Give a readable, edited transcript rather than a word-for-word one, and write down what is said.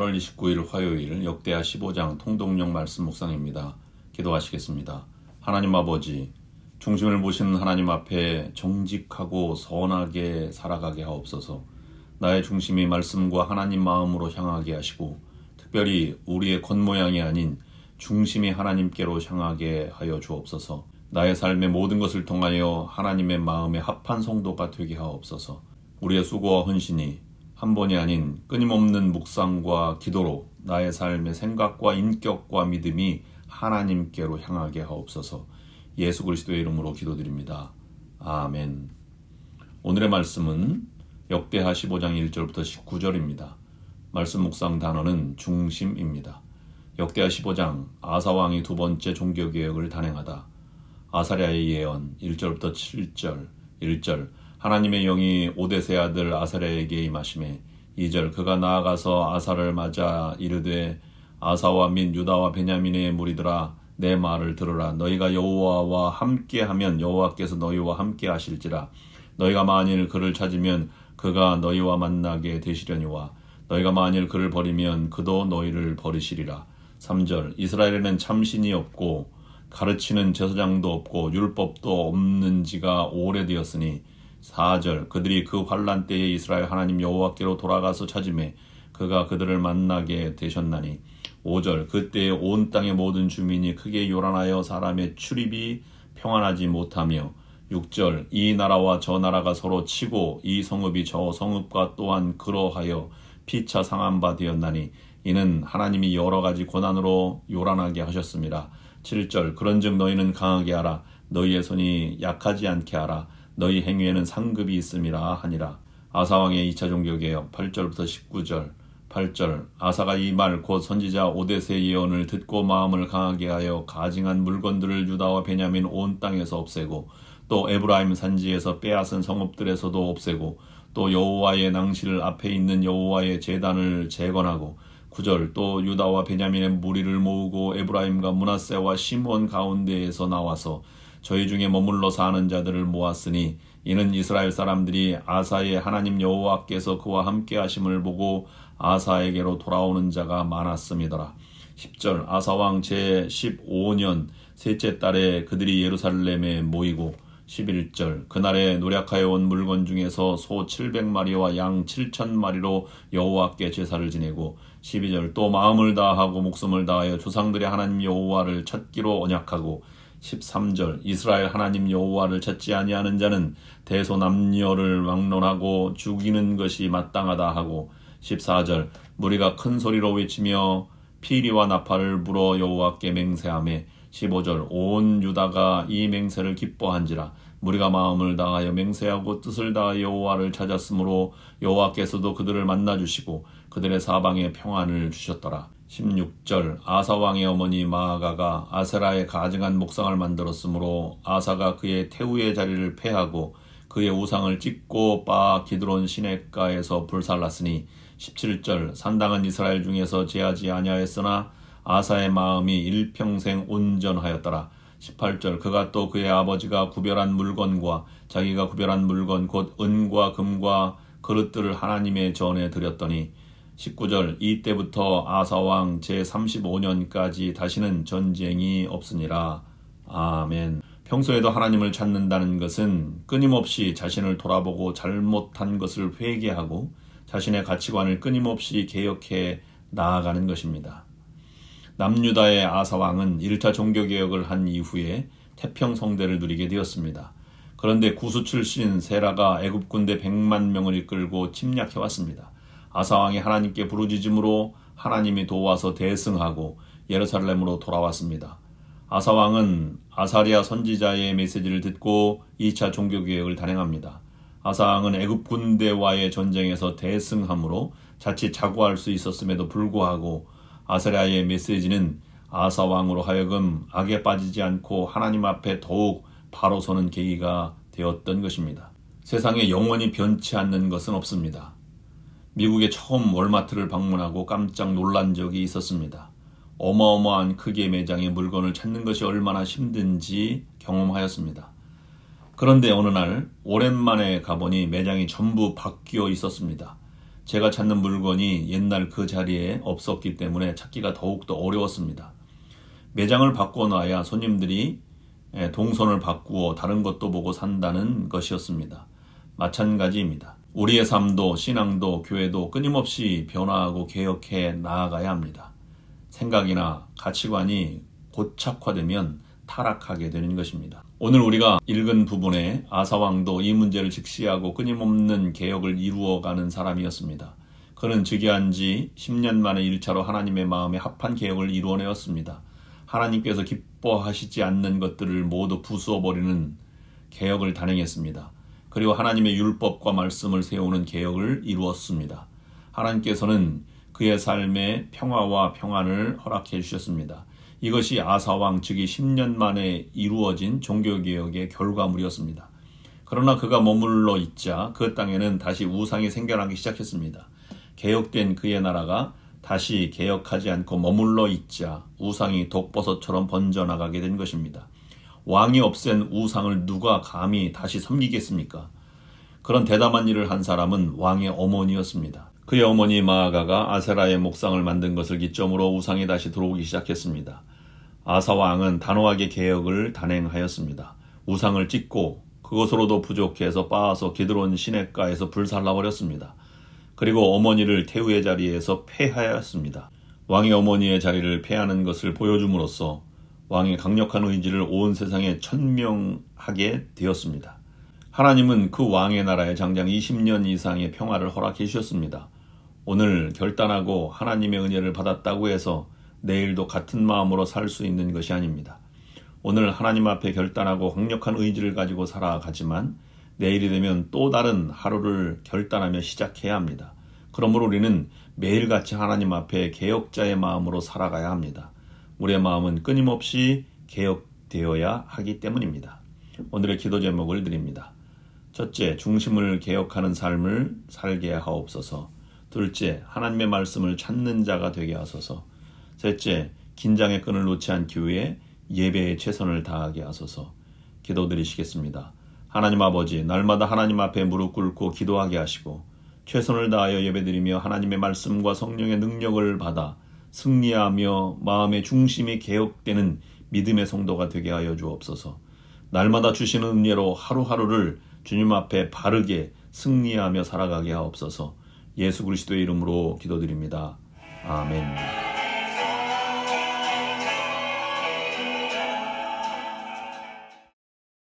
8월 29일 화요일 역대하 15장 통독용 말씀 묵상입니다. 기도하시겠습니다. 하나님 아버지, 중심을 보시는 하나님 앞에 정직하고 선하게 살아가게 하옵소서. 나의 중심이 말씀과 하나님 마음으로 향하게 하시고 특별히 우리의 겉모양이 아닌 중심이 하나님께로 향하게 하여 주옵소서. 나의 삶의 모든 것을 통하여 하나님의 마음에 합한 성도가 되게 하옵소서. 우리의 수고와 헌신이 한 번이 아닌 끊임없는 묵상과 기도로 나의 삶의 생각과 인격과 믿음이 하나님께로 향하게 하옵소서. 예수 그리스도의 이름으로 기도드립니다. 아멘. 오늘의 말씀은 역대하 15장 1절부터 19절입니다. 말씀 묵상 단어는 중심입니다. 역대하 15장 아사왕이 두 번째 종교개혁을 단행하다. 아사랴의 예언 1절부터 7절 1절 하나님의 영이 오뎃의 아들 아사랴에게 임하시매 2절 그가 나아가서 아사를 맞아 이르되 아사와 및 유다와 베냐민의 무리들아 내 말을 들으라. 너희가 여호와와 함께하면 여호와께서 너희와 함께 하실지라. 너희가 만일 그를 찾으면 그가 너희와 만나게 되시려니와 너희가 만일 그를 버리면 그도 너희를 버리시리라. 3절 이스라엘에는 참신이 없고 가르치는 제사장도 없고 율법도 없는 지가 오래되었으니 4절 그들이 그 환난 때에 이스라엘 하나님 여호와께로 돌아가서 찾으매 그가 그들을 만나게 되셨나니 5절 그때에 온 땅의 모든 주민이 크게 요란하여 사람의 출입이 평안하지 못하며 6절 이 나라와 저 나라가 서로 치고 이 성읍이 저 성읍과 또한 그러하여 피차 상한 바 되었나니 이는 하나님이 여러 가지 고난으로 요란하게 하셨습니다. 7절 그런즉 너희는 강하게 하라. 너희의 손이 약하지 않게 하라. 너희 행위에는 상급이 있음이라 하니라. 아사왕의 2차 종교개혁 8절부터 19절 8절 아사가 이 말 곧 선지자 오뎃의 예언을 듣고 마음을 강하게 하여 가증한 물건들을 유다와 베냐민 온 땅에서 없애고 또 에브라임 산지에서 빼앗은 성읍들에서도 없애고 또 여호와의 낭실 앞에 있는 여호와의 제단을 재건하고 9절 또 유다와 베냐민의 무리를 모으고 에브라임과 므낫세와 시므온 가운데에서 나와서 저희 중에 머물러 사는 자들을 모았으니 이는 이스라엘 사람들이 아사의 하나님 여호와께서 그와 함께 하심을 보고 아사에게로 돌아오는 자가 많았음이더라. 10절 아사왕 제15년 셋째 달에 그들이 예루살렘에 모이고 11절 그날에 노력하여 온 물건 중에서 소 700마리와 양 7,000마리로 여호와께 제사를 지내고 12절 또 마음을 다하고 목숨을 다하여 조상들의 하나님 여호와를 찾기로 언약하고 13절 이스라엘 하나님 여호와를 찾지 아니하는 자는 대소남녀를 막론하고 죽이는 것이 마땅하다 하고 14절 무리가 큰 소리로 외치며 피리와 나팔을 불어 여호와께 맹세하며 15절 온 유다가 이 맹세를 기뻐한지라. 무리가 마음을 다하여 맹세하고 뜻을 다하여 여호와를 찾았으므로 여호와께서도 그들을 만나주시고 그들의 사방에 평안을 주셨더라. 16절 아사왕의 어머니 마아가가 아세라의 가증한 목상을 만들었으므로 아사가 그의 태우의 자리를 폐하고 그의 우상을 찢고 바 기드론 시냇가에서 불살랐으니 17절 산당은 이스라엘 중에서 제하지 아니하였으나 아사의 마음이 일평생 온전하였더라. 18절 그가 또 그의 아버지가 구별한 물건과 자기가 구별한 물건 곧 은과 금과 그릇들을 하나님의 전에 드렸더니 19절 이때부터 아사왕 제35년까지 다시는 전쟁이 없으니라. 아멘. 평소에도 하나님을 찾는다는 것은 끊임없이 자신을 돌아보고 잘못한 것을 회개하고 자신의 가치관을 끊임없이 개혁해 나아가는 것입니다. 남유다의 아사왕은 1차 종교개혁을 한 이후에 태평성대를 누리게 되었습니다. 그런데 구수 출신 세라가 애굽 군대 100만 명을 이끌고 침략해왔습니다. 아사왕이 하나님께 부르짖음으로 하나님이 도와서 대승하고 예루살렘으로 돌아왔습니다. 아사왕은 아사랴 선지자의 메시지를 듣고 2차 종교개혁을 단행합니다. 아사왕은 애굽 군대와의 전쟁에서 대승함으로 자칫 자고할 수 있었음에도 불구하고 아사랴의 메시지는 아사왕으로 하여금 악에 빠지지 않고 하나님 앞에 더욱 바로 서는 계기가 되었던 것입니다. 세상에 영원히 변치 않는 것은 없습니다. 미국에 처음 월마트를 방문하고 깜짝 놀란 적이 있었습니다. 어마어마한 크기의 매장에 물건을 찾는 것이 얼마나 힘든지 경험하였습니다. 그런데 어느 날 오랜만에 가보니 매장이 전부 바뀌어 있었습니다. 제가 찾는 물건이 옛날 그 자리에 없었기 때문에 찾기가 더욱더 어려웠습니다. 매장을 바꿔놔야 손님들이 동선을 바꾸어 다른 것도 보고 산다는 것이었습니다. 마찬가지입니다. 우리의 삶도 신앙도 교회도 끊임없이 변화하고 개혁해 나아가야 합니다. 생각이나 가치관이 고착화되면 타락하게 되는 것입니다. 오늘 우리가 읽은 부분에 아사왕도 이 문제를 직시하고 끊임없는 개혁을 이루어가는 사람이었습니다. 그는 즉위한 지 10년 만에 1차로 하나님의 마음에 합한 개혁을 이루어내었습니다. 하나님께서 기뻐하시지 않는 것들을 모두 부수어버리는 개혁을 단행했습니다. 그리고 하나님의 율법과 말씀을 세우는 개혁을 이루었습니다. 하나님께서는 그의 삶에 평화와 평안을 허락해 주셨습니다. 이것이 아사왕 즉위 10년 만에 이루어진 종교개혁의 결과물이었습니다. 그러나 그가 머물러 있자 그 땅에는 다시 우상이 생겨나기 시작했습니다. 개혁된 그의 나라가 다시 개혁하지 않고 머물러 있자 우상이 독버섯처럼 번져나가게 된 것입니다. 왕이 없앤 우상을 누가 감히 다시 섬기겠습니까? 그런 대담한 일을 한 사람은 왕의 어머니였습니다. 그의 어머니 마아가가 아세라의 목상을 만든 것을 기점으로 우상이 다시 들어오기 시작했습니다. 아사 왕은 단호하게 개혁을 단행하였습니다. 우상을 찢고 그것으로도 부족해서 빻아서 기드론 시냇가에서 불살라버렸습니다. 그리고 어머니를 태우의 자리에서 폐하였습니다. 왕이 어머니의 자리를 폐하는 것을 보여줌으로써 왕의 강력한 의지를 온 세상에 천명하게 되었습니다. 하나님은 그 왕의 나라에 장장 20년 이상의 평화를 허락해 주셨습니다. 오늘 결단하고 하나님의 은혜를 받았다고 해서 내일도 같은 마음으로 살 수 있는 것이 아닙니다. 오늘 하나님 앞에 결단하고 강력한 의지를 가지고 살아가지만 내일이 되면 또 다른 하루를 결단하며 시작해야 합니다. 그러므로 우리는 매일같이 하나님 앞에 개혁자의 마음으로 살아가야 합니다. 우리의 마음은 끊임없이 개혁되어야 하기 때문입니다. 오늘의 기도 제목을 드립니다. 첫째, 중심을 개혁하는 삶을 살게 하옵소서. 둘째, 하나님의 말씀을 찾는 자가 되게 하소서. 셋째, 긴장의 끈을 놓지 않기 위해 예배에 최선을 다하게 하소서. 기도드리시겠습니다. 하나님 아버지, 날마다 하나님 앞에 무릎 꿇고 기도하게 하시고 최선을 다하여 예배드리며 하나님의 말씀과 성령의 능력을 받아 승리하며 마음의 중심이 개혁되는 믿음의 성도가 되게 하여 주옵소서. 날마다 주시는 은혜로 하루하루를 주님 앞에 바르게 승리하며 살아가게 하옵소서. 예수 그리스도의 이름으로 기도드립니다. 아멘.